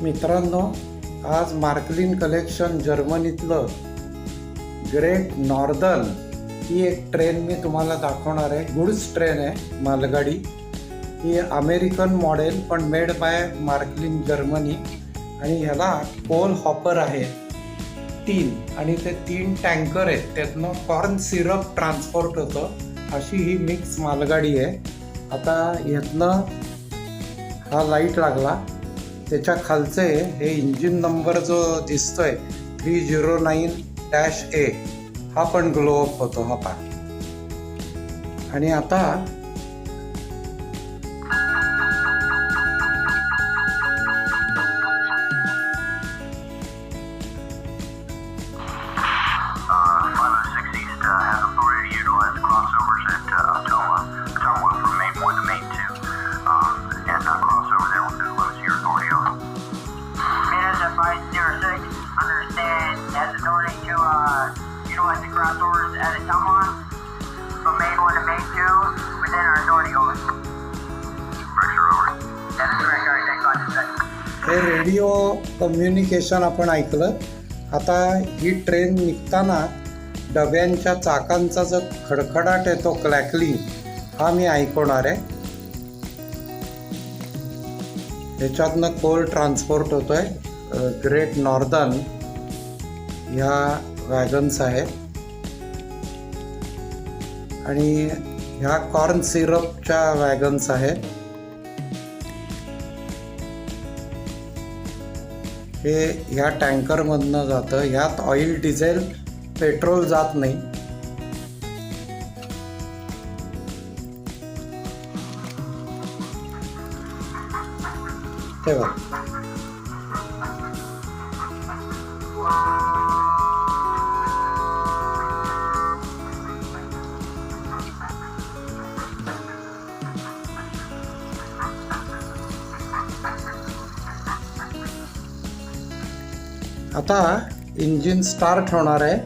मित्रांनो, आज मार्कलिन collection जर्मनीतलं great northern ही एक ट्रेन मी तुम्हाला दाखवणार आहे. गुड्स ट्रेन आहे, मालगाडी. ही अमेरिकन मॉडेल पण मेड बाय मार्कलिन जर्मनी. आणि ह्याला कोल हॉपर आहे 3 आणि ते 3 टँकर आहेत. त्यातनं कॉर्न सिरप ट्रान्सपोर्ट होतं. अशी ही मिक्स मालगाडी आहे. आता ह्यातनं हा लाईट लागला, त्याच्या खालचे हे इंजिन नंबर जो दिसतोय 309-A हा पण ग्लो अप होतो. हा पहा. आणि आता utilize the crossovers at Atoma from main 1 to main 2 within our authority. Over. Pressure over. That is correct. All right, thanks. On to second. हे रेडिओ कम्युनिकेशन आपण ऐकलं. आता ही ट्रेन निघताना डब्यांच्या चाकांचा जो खडखडाट आहे तो क्लॅकलिंग हा मी ऐकवणार आहे. ह्याच्यातनं कोल ट्रान्सपोर्ट होतोय. ग्रेट नॉर्दर्न ह्या वॅगन्स आहेत आणि ह्या कॉर्न सिरपच्या वॅगन्स आहेत. हे ह्या टँकरमधनं जातं. ह्यात ऑइल, डिझेल, पेट्रोल जात नाही. तेव्हा आता इंजिन स्टार्ट होणार आहे.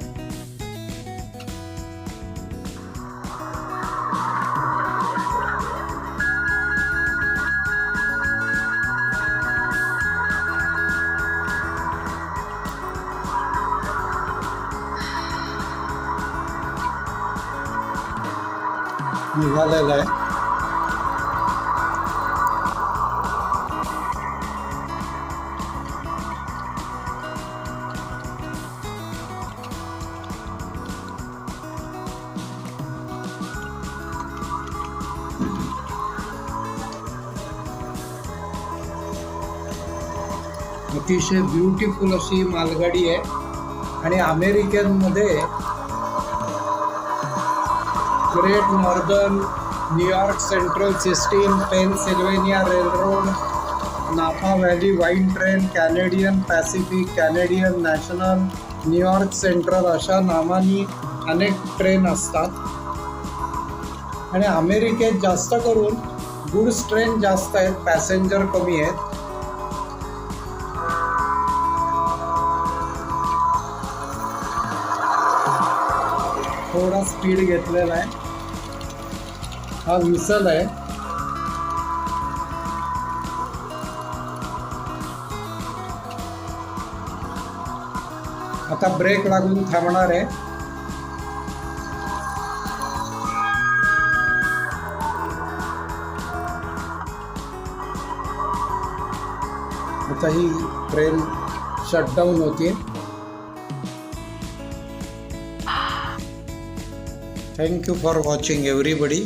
निघालेलं आहे. अतिशय ब्युटिफुल अशी मालगाडी आहे. आणि अमेरिकेमध्ये Great Northern, New York Central system, Pennsylvania railroad, Napa Valley wine train, Canadian Pacific, Canadian National, New York Central अशा नावांनी अनेक ट्रेन असतात. आणि अमेरिकेत जास्त करून गुड्स ट्रेन जास्त आहेत, पॅसेंजर कमी आहेत. थोडा स्पीड घेतलेला आहे. हा विसल आहे. आता ब्रेक लागून थांबणार आहे. आता ही ट्रेन शटडाऊन होती. Thank you for watching everybody.